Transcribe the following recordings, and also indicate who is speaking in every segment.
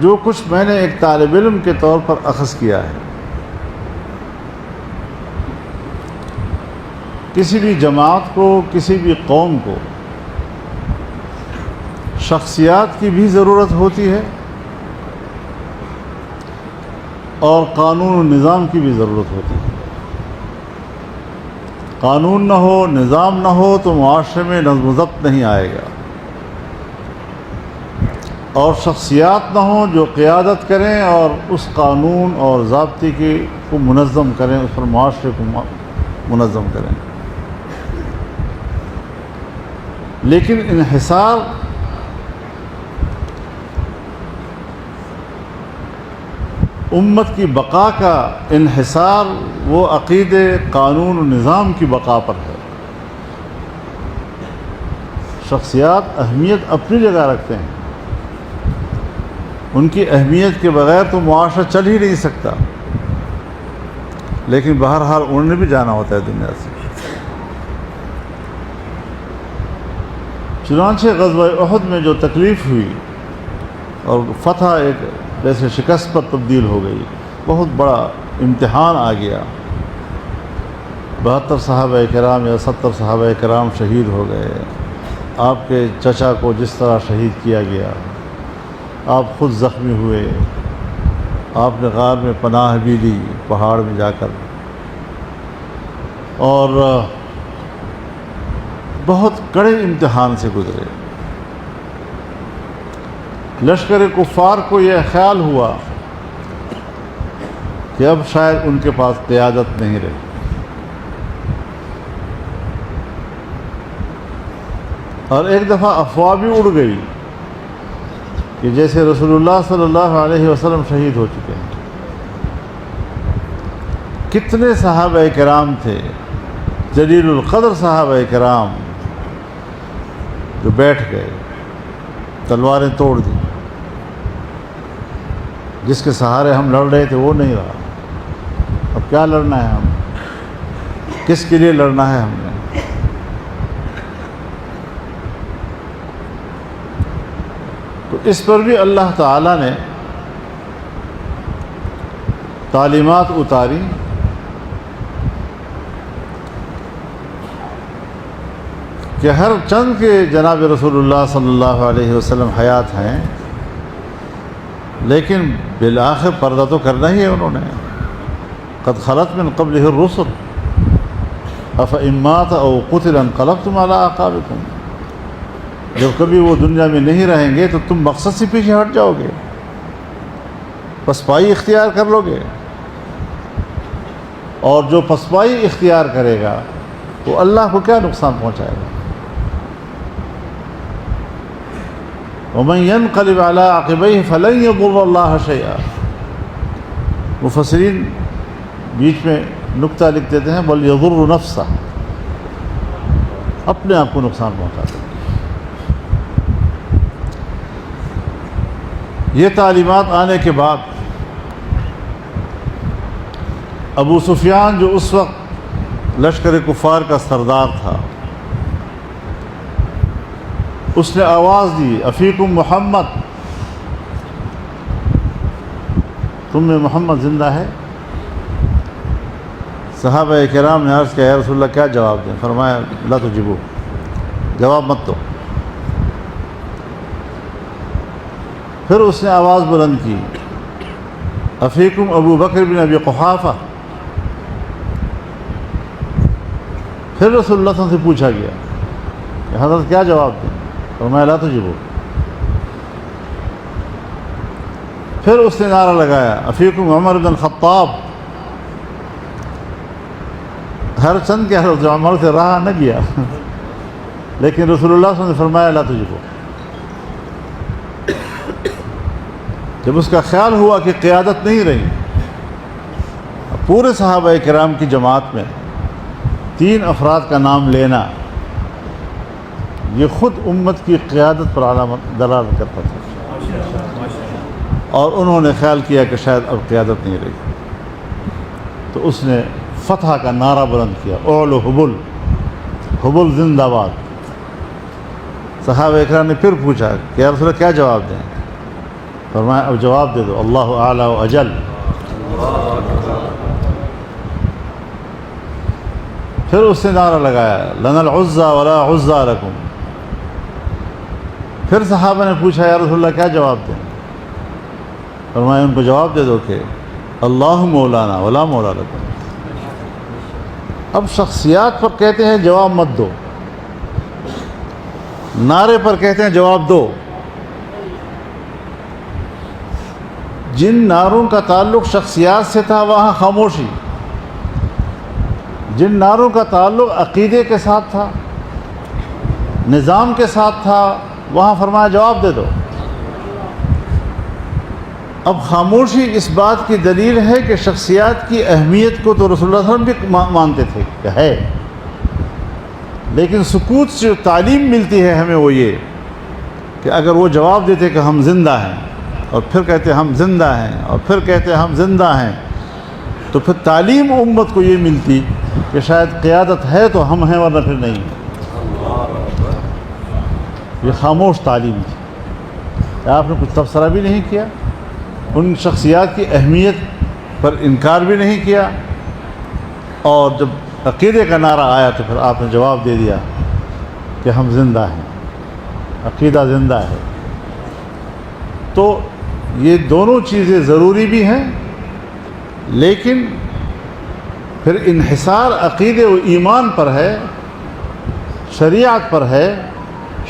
Speaker 1: جو کچھ میں نے ایک طالب علم کے طور پر اخذ کیا ہے، کسی بھی جماعت کو، کسی بھی قوم کو شخصیات کی بھی ضرورت ہوتی ہے اور قانون و نظام کی بھی ضرورت ہوتی ہے۔ قانون نہ ہو، نظام نہ ہو تو معاشرے میں نظم و ضبط نہیں آئے گا، اور شخصیات نہ ہوں جو قیادت کریں اور اس قانون اور ضابطے کو منظم کریں، اس پر معاشرے کو منظم کریں۔ لیکن انحصار امت کی بقا کا انحصار وہ عقیدے، قانون و نظام کی بقا پر ہے۔ شخصیات اہمیت اپنی جگہ رکھتے ہیں، ان کی اہمیت کے بغیر تو معاشرہ چل ہی نہیں سکتا، لیکن بہرحال انہوں نے بھی جانا ہوتا ہے دنیا سے۔ چنانچہ غزوہ احد میں جو تکلیف ہوئی اور فتح ایک جیسے شکست پر تبدیل ہو گئی، بہت بڑا امتحان آ گیا۔ 72 صحابہ کرام یا 70 صحابہ کرام شہید ہو گئے، آپ کے چچا کو جس طرح شہید کیا گیا، آپ خود زخمی ہوئے، آپ نے غار میں پناہ بھی لی پہاڑ میں جا کر، اور بہت کڑے امتحان سے گزرے۔ لشکر کفار کو یہ خیال ہوا کہ اب شاید ان کے پاس قیادت نہیں رہی، اور ایک دفعہ افواہ بھی اڑ گئی کہ جیسے رسول اللہ صلی اللہ علیہ وسلم شہید ہو چکے ہیں۔ کتنے صحابہ کرام تھے، جلیل القدر صحابہ کرام، جو بیٹھ گئے، تلواریں توڑ دی۔ جس کے سہارے ہم لڑ رہے تھے وہ نہیں رہا، اب کیا لڑنا ہے، ہم کس کے لیے لڑنا ہے ہم نے؟ تو اس پر بھی اللہ تعالیٰ نے تعلیمات اتاری کہ ہر چند کے جناب رسول اللہ صلی اللہ علیہ وسلم حیات ہیں، لیکن بالآخر پردہ تو کرنا ہی ہے انہوں نے۔ قد خلت من قبلہ الرسل افإن مات او قتل انقلبتم علی اعقابکم، جب کبھی وہ دنیا میں نہیں رہیں گے تو تم مقصد سے پیچھے ہٹ جاؤ گے، پسپائی اختیار کر لو گے، اور جو پسپائی اختیار کرے گا وہ اللہ کو کیا نقصان پہنچائے گا؟ وَمَن يَنْقَلِبْ عَلَىٰ عَقِبَيْهِ فَلَن يَضُرَّ اللَّهَ شَيْئًا۔ مفسرین بیچ میں نکتہ لکھ دیتے ہیں بل يَضُرُّ نَفْسَهُ، اپنے آپ کو نقصان پہنچاتے ہیں۔ یہ تعلیمات آنے کے بعد ابو سفیان جو اس وقت لشکر کفار کا سردار تھا، اس نے آواز دی افیکم محمد، تم میں محمد زندہ ہے؟ صحابہ کرام نے عرض کیا یا رسول اللہ کیا جواب دیں؟ فرمایا لا تجیبو، جواب مت دو۔ پھر اس نے آواز بلند کی افیکم ابو بکر بن ابی قحافہ، پھر رسول اللہ صلی اللہ علیہ وسلم سے پوچھا گیا کہ حضرت کیا جواب دیں؟ فرمایا لا تجیبو۔ پھر اس نے نعرہ لگایا افیکم عمر بن الخطاب، ہر چند کے حضرت عمر سے رہا نہ گیا، لیکن رسول اللہ صلی اللہ علیہ وسلم نے فرمایا لا تجیبو۔ جب اس کا خیال ہوا کہ قیادت نہیں رہی، پورے صحابہ کرام کی جماعت میں 3 افراد کا نام لینا یہ خود امت کی قیادت پر علامت دلالت کرتا تھا، اور انہوں نے خیال کیا کہ شاید اب قیادت نہیں رہی، تو اس نے فتح کا نعرہ بلند کیا اعلو حبل، حبل زندہ باد۔ صحابہ اکرام نے پھر پوچھا کہ یا رسول اللہ کیا جواب دیں؟ فرمایا اب جواب دے دو، اللہ اعلی و اجل۔ پھر اس نے نعرہ لگایا لنا العزى ولا عزى لكم۔ پھر صحابہ نے پوچھا یا رسول اللہ کیا جواب دیں؟ فرمایا ان کو جواب دے دو کہ اللہ مولانا ولا مولا لكم۔ اب شخصیات پر کہتے ہیں جواب مت دو، نعرے پر کہتے ہیں جواب دو۔ جن نعروں کا تعلق شخصیات سے تھا وہاں خاموشی، جن نعروں کا تعلق عقیدے کے ساتھ تھا، نظام کے ساتھ تھا، وہاں فرمایا جواب دے دو۔ اب خاموشی اس بات کی دلیل ہے کہ شخصیات کی اہمیت کو تو رسول اللہ صلی اللہ علیہ وسلم بھی مانتے تھے کہ ہے، لیکن سکوت سے جو تعلیم ملتی ہے ہمیں وہ یہ کہ اگر وہ جواب دیتے کہ ہم زندہ ہیں، اور پھر کہتے ہم زندہ ہیں، اور پھر کہتے ہم زندہ ہیں، تو پھر تعلیم امت کو یہ ملتی کہ شاید قیادت ہے تو ہم ہیں ورنہ پھر نہیں۔ یہ خاموش تعلیم تھی، آپ نے کچھ تبصرہ بھی نہیں کیا، ان شخصیات کی اہمیت پر انکار بھی نہیں کیا، اور جب عقیدے کا نعرہ آیا تو پھر آپ نے جواب دے دیا کہ ہم زندہ ہیں، عقیدہ زندہ ہے۔ تو یہ دونوں چیزیں ضروری بھی ہیں، لیکن پھر انحصار عقیدے و ایمان پر ہے، شریعت پر ہے۔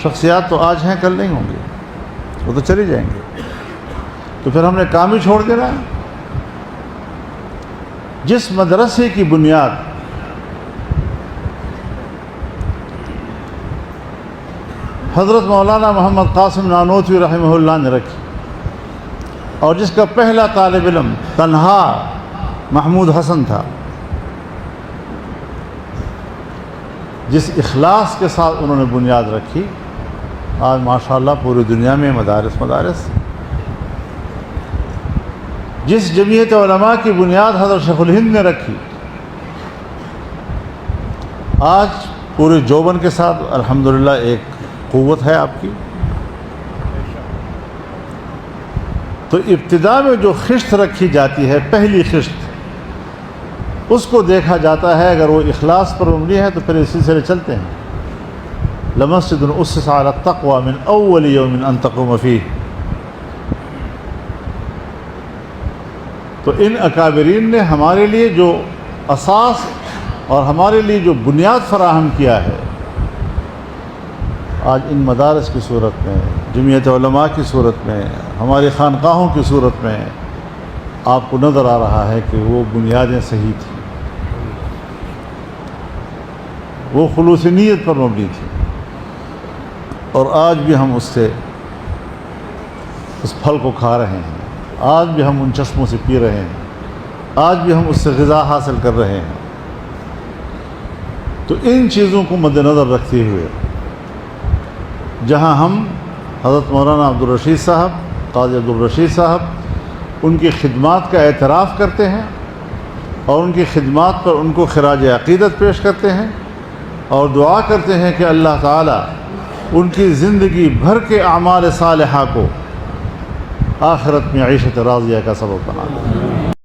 Speaker 1: شخصیات تو آج ہیں کل نہیں ہوں گے، وہ تو چلے جائیں گے، تو پھر ہم نے کام ہی چھوڑ دینا ہے۔ جس مدرسے کی بنیاد حضرت مولانا محمد قاسم نانوتوی رحمہ اللہ نے رکھی، اور جس کا پہلا طالب علم تنہا محمود حسن تھا، جس اخلاص کے ساتھ انہوں نے بنیاد رکھی، آج ماشاءاللہ پوری دنیا میں مدارس۔ جس جمعیت علماء کی بنیاد حضرت شیخ الہند نے رکھی، آج پورے جوبن کے ساتھ الحمدللہ ایک قوت ہے آپ کی۔ تو ابتدا میں جو خشت رکھی جاتی ہے، پہلی خشت، اس کو دیکھا جاتا ہے، اگر وہ اخلاص پر مبنی ہے تو پھر اسی سلسلے چلتے ہیں۔ لمسجد اسس علی التقوی من اول یوم ان تقوم فیہ۔ تو ان اکابرین نے ہمارے لیے جو اساس اور ہمارے لیے جو بنیاد فراہم کیا ہے، آج ان مدارس کی صورت میں، جمعیت علماء کی صورت میں، ہماری خانقاہوں کی صورت میں آپ کو نظر آ رہا ہے کہ وہ بنیادیں صحیح تھیں، وہ خلوص نیت پر مبنی تھی، اور آج بھی ہم اس پھل کو کھا رہے ہیں، آج بھی ہم ان چشموں سے پی رہے ہیں، آج بھی ہم اس سے غذا حاصل کر رہے ہیں۔ تو ان چیزوں کو مد نظر رکھتے ہوئے جہاں ہم حضرت مولانا عبدالرشید صاحب، قاضی عبدالرشید صاحب، ان کی خدمات کا اعتراف کرتے ہیں اور ان کی خدمات پر ان کو خراج عقیدت پیش کرتے ہیں، اور دعا کرتے ہیں کہ اللہ تعالیٰ ان کی زندگی بھر کے اعمال صالحہ کو آخرت میں عیشت راضیہ کا سبب بنا دے۔